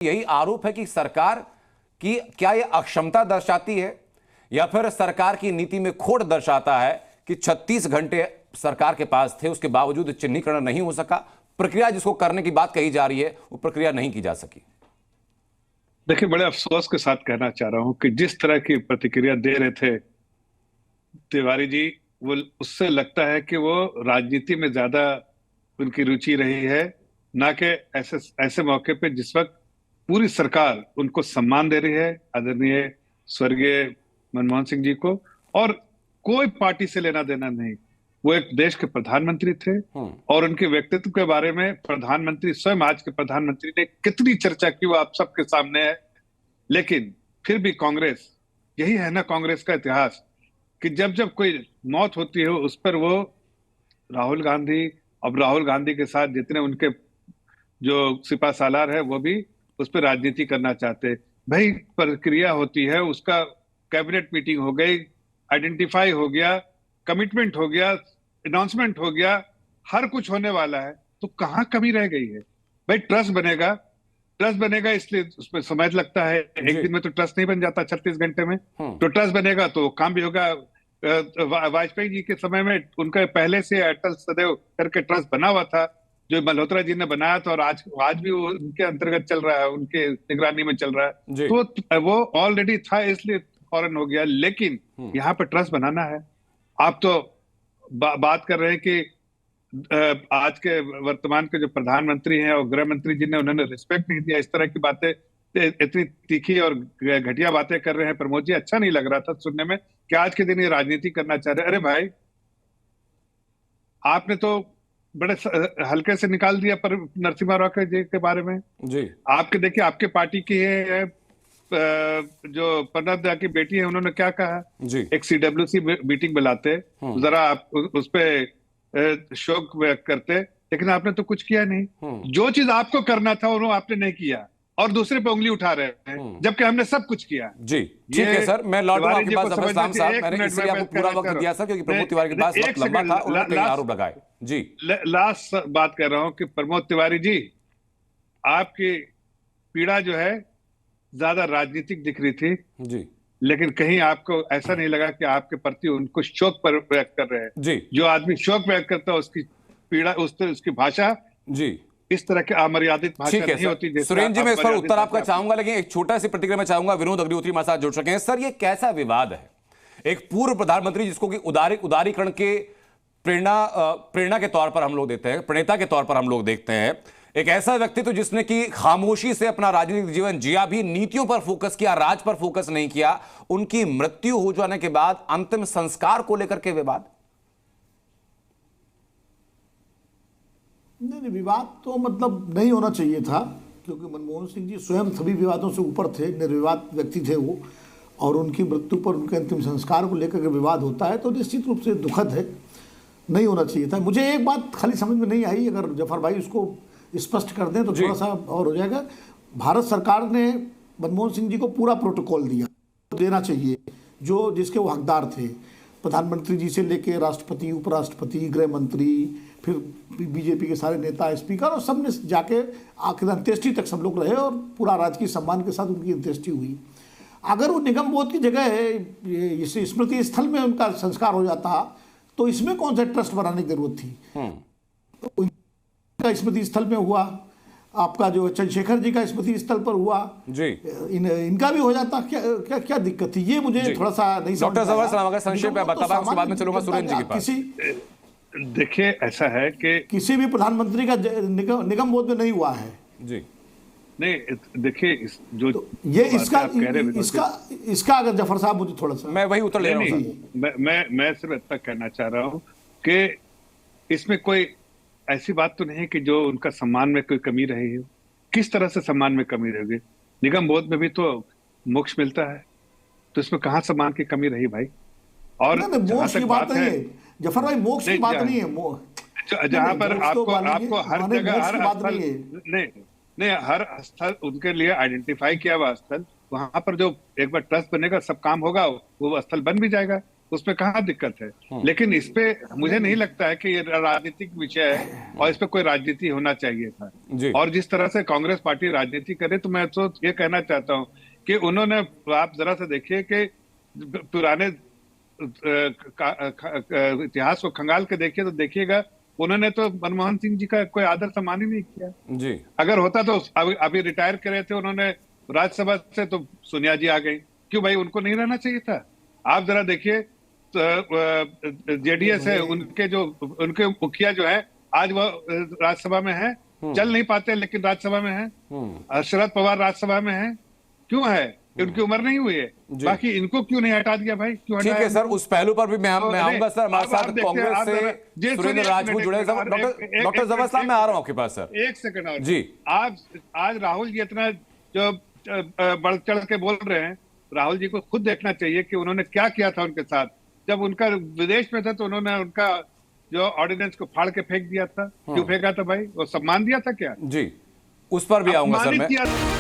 यही आरोप है कि सरकार की क्या यह अक्षमता दर्शाती है या फिर सरकार की नीति में खोट दर्शाता है कि 36 घंटे सरकार के पास थे, उसके बावजूद चिन्हीकरण नहीं हो सका। प्रक्रिया जिसको करने की बात कही जा रही है वो प्रक्रिया नहीं की जा सकी। देखिए, बड़े अफसोस के साथ कहना चाह रहा हूं कि जिस तरह की प्रतिक्रिया दे रहे थे तिवारी जी, वो उससे लगता है कि वो राजनीति में ज्यादा उनकी रुचि रही है, ना कि ऐसे ऐसे मौके पे जिस वक्त पूरी सरकार उनको सम्मान दे रही है, आदरणीय स्वर्गीय मनमोहन सिंह जी को, और कोई पार्टी से लेना देना नहीं। वो एक देश के प्रधानमंत्री थे और उनके व्यक्तित्व के बारे में प्रधानमंत्री स्वयं, आज के प्रधानमंत्री ने कितनी चर्चा की वो आप सबके सामने है। लेकिन फिर भी कांग्रेस, यही है ना कांग्रेस का इतिहास, कि जब जब कोई मौत होती है उस पर वो राहुल गांधी, अब राहुल गांधी के साथ जितने उनके जो सिपा सालार है वो भी उस पर राजनीति करना चाहते। भाई, प्रक्रिया होती है, उसका कैबिनेट मीटिंग हो गई, आइडेंटिफाई हो गया, कमिटमेंट हो गया, अनाउंसमेंट हो गया, हर कुछ होने वाला है, तो कहाँ कमी रह गई है? भाई, ट्रस्ट बनेगा, ट्रस्ट बनेगा इसलिए उसमें समय लगता है। एक दिन में तो ट्रस्ट नहीं बन जाता 36 घंटे में। तो ट्रस्ट बनेगा तो काम भी होगा। वाजपेयी जी के समय में उनका पहले से अटल सदैव करके ट्रस्ट बना हुआ था, जो मल्होत्रा जी ने बनाया था, और आज भी वो उनके अंतर्गत चल रहा है, उनके निगरानी में चल रहा है। तो वो ऑलरेडी था, इसलिए फौरन हो गया। लेकिन यहाँ पर ट्रस्ट बनाना है। आप तो बात कर रहे हैं कि आज के वर्तमान के जो प्रधानमंत्री हैं और गृह मंत्री जी ने, उन्होंने रिस्पेक्ट नहीं दिया। इस तरह की बातें, इतनी तीखी और घटिया बातें कर रहे हैं प्रमोद जी। अच्छा नहीं लग रहा था सुनने में कि आज के दिन ये राजनीति करना चाह रहे। अरे भाई, आपने तो बड़े हल्के से निकाल दिया पर नरसिम्हा राव के बारे में जी। आपके देखिए, आपके पार्टी की है जो प्रणब दा की बेटी है, उन्होंने क्या कहा जी। एक CWC मीटिंग बुलाते, जरा आप उस पर शोक व्यक्त करते, लेकिन आपने तो कुछ किया नहीं। जो चीज आपको करना था वो आपने नहीं किया और दूसरे पे उंगली उठा रहे हैं, जबकि हमने सब कुछ किया जी। ठीक है सर, मैं लौटूंगा आपके पास। मैंने इसलिए आपको पूरा वक्त दिया सर क्योंकि प्रमोद तिवारी के पास वक्त लंबा था, उन्होंने कई आरोप लगाए जी। लास्ट बात कर रहा हूं कि प्रमोद तिवारी जी, आपकी पीड़ा जो है ज्यादा राजनीतिक दिख रही थी जी, लेकिन कहीं आपको ऐसा नहीं लगा कि आपके प्रति उनको शोक पर व्यक्त कर रहे हैं जी। जो आदमी शोक व्यक्त करता है उसकी पीड़ा, उसकी भाषा जी इस तरह की अमर्यादित भाषा नहीं होती। सुरेंद्र जी, मैं इस पर उत्तर आपका चाहूंगा, लेकिन एक छोटा सी प्रतिक्रिया मैं चाहूंगा। विनोद अग्निहोत्री हमारे साथ जुड़ सके हैं। सर, ये कैसा विवाद है? एक पूर्व प्रधानमंत्री जिसको कि उदारीकरण के प्रेरणा के तौर पर हम लोग देखते हैं, प्रणेता के तौर पर हम लोग देखते हैं, एक ऐसा व्यक्ति तो जिसने कि खामोशी से अपना राजनीतिक जीवन जिया भी, नीतियों पर फोकस किया, राज पर फोकस नहीं किया। उनकी मृत्यु हो जाने के बाद अंतिम संस्कार को लेकर के विवाद। नहीं, विवाद तो मतलब नहीं होना चाहिए था, क्योंकि मनमोहन सिंह जी स्वयं सभी विवादों से ऊपर थे, निर्विवाद व्यक्ति थे वो, और उनकी मृत्यु पर उनके अंतिम संस्कार को लेकर के विवाद होता है तो निश्चित रूप से दुखद है, नहीं होना चाहिए था। मुझे एक बात खाली समझ में नहीं आई, अगर जफर भाई उसको स्पष्ट कर दें तो थोड़ा सा और हो जाएगा। भारत सरकार ने मनमोहन सिंह जी को पूरा प्रोटोकॉल देना चाहिए जो जिसके वो हकदार थे, प्रधानमंत्री जी से लेके राष्ट्रपति, उपराष्ट्रपति, गृह मंत्री, फिर बीजेपी के सारे नेता, स्पीकर, और सब ने जाके आखिर अंत्येष्टि तक सब लोग रहे और पूरा राजकीय सम्मान के साथ उनकी अंत्येष्टि हुई। अगर वो निगम बोध की जगह है इस स्मृति स्थल में उनका संस्कार हो जाता तो इसमें कौन सा ट्रस्ट बनाने की जरूरत थी? तो का स्मृति स्थल में हुआ, आपका जो चंद्रशेखर जी का स्मृति स्थल पर हुआ जी, इनका भी हो जाता, क्या क्या दिक्कत थी? ये मुझे थोड़ा सा नहीं समझ। डॉक्टर जफर सलाम, अगर संक्षेप में बता पाएं, उसके बाद में चलूंगा सुरेंद्र जी के पास। देखिए, ऐसा है कि किसी भी प्रधानमंत्री का निगम बोध में नहीं हुआ है जी। नहीं, देखिए जो तो ये इसका अगर जफर साहब मुझे थोड़ा सा, मैं वही उत्तर ले रहा हूं। मैं सिर्फ इतना कहना चाह रहा हूं कि इसमें कोई ऐसी बात तो नहीं कि जो उनका सम्मान में कोई कमी रही हो। किस तरह से सम्मान में कमी रहेगी? निगम बोध में भी तो मोक्ष मिलता है, तो इसमें कहां सम्मान की कमी रही भाई? और मोक्ष की बात नहीं है जफर भाई, मोक्ष की बात नहीं है। जहां पर आपको हर जगह, हर स्थल नहीं, हर स्थल उनके लिए आइडेंटिफाई किया हुआ स्थल, वहां पर जो एक बार ट्रस्ट बनेगा सब काम होगा, वो स्थल बन भी जाएगा। उसमें कहाँ दिक्कत है। लेकिन इस पे मुझे नहीं लगता है कि ये राजनीतिक विषय है और इस पे कोई राजनीति होना चाहिए था। जी। और जिस तरह से कांग्रेस पार्टी राजनीति करे, तो मैं तो ये कहना चाहता हूँ कि उन्होंने, आप जरा से देखिए कि पुराने इतिहास को खंगाल के देखिए तो देखिएगा, उन्होंने तो मनमोहन सिंह जी का कोई आदर सम्मान ही नहीं किया। जी। अगर होता तो अभी रिटायर करे थे उन्होंने राज्यसभा से, तो सोनिया जी आ गई। क्यों भाई, उनको नहीं रहना चाहिए था? आप जरा देखिए, जेडीएस है, उनके मुखिया जो है आज वो राज्यसभा में है, चल नहीं पाते लेकिन राज्यसभा में है। शरद पवार राज्यसभा में है, क्यों है? उनकी उम्र नहीं हुई है। बाकी इनको क्यों नहीं हटा दिया भाई? क्यों ठीक हटाया? है सर, उस पहलू पर भी मैं आऊंगा सर। हमारे साथ कांग्रेस से सुरेंद्र राजपूत जुड़े। डॉक्टर जफर साहब, मैं आ रहा हूं आपके पास सर। एक सेकंड और जी। आज राहुल जी इतना जो बढ़ चढ़ के बोल रहे हैं, राहुल जी को खुद देखना चाहिए कि उन्होंने क्या किया था उनके साथ। जब उनका विदेश में था तो उन्होंने उनका जो ऑर्डिनेंस को फाड़ के फेंक दिया था। क्यों फेंका था भाई? वो सम्मान दिया था क्या? जी, उस पर भी आऊंगा सर मैं।